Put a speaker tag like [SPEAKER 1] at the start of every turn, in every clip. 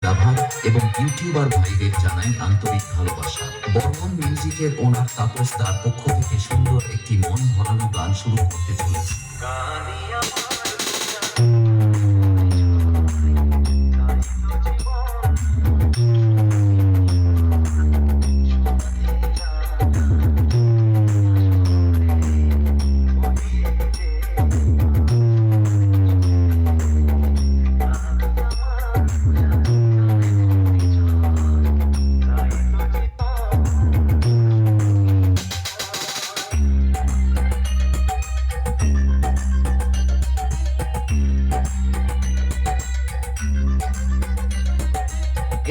[SPEAKER 1] লাভার এবং ইউটিউবার ভাইদের জানাই আন্তরিক ভালোবাসা। বর্মন মিউজিকের ওনার তাপস তার পক্ষ থেকে সুন্দর একটি মন ভরানো গান শুরু করতে চলেছে।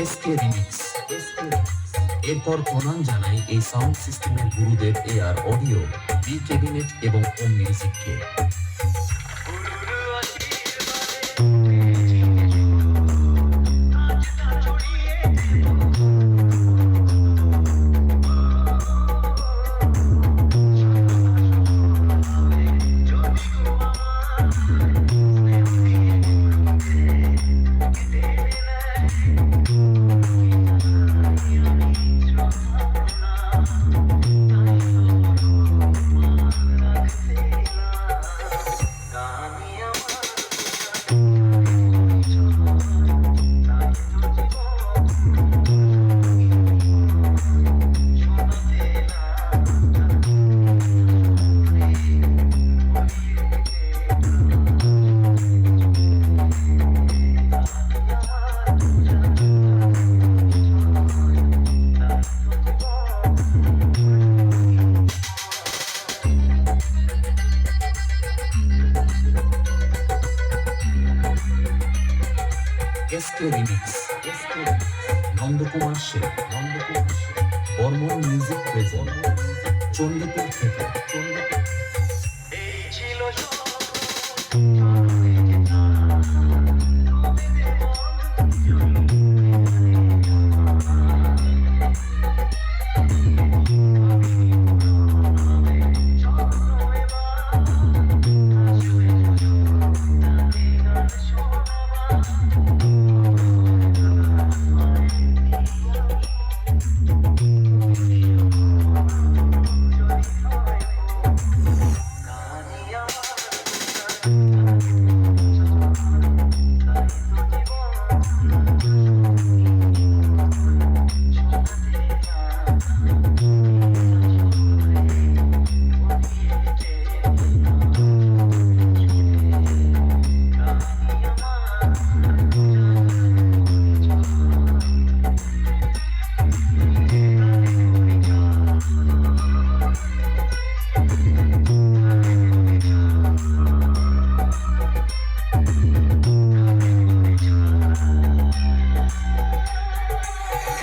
[SPEAKER 1] SK remix. এরপর প্রণাম জানাই এই সাউন্ড সিস্টেমের গুরুদেব AR অডিও, বি ক্যাবিনেট এবং ওম মিউজিককে। SK remix. Nandakumar Sen. Barman music present Chandipur থেকে।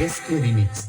[SPEAKER 1] SK remix.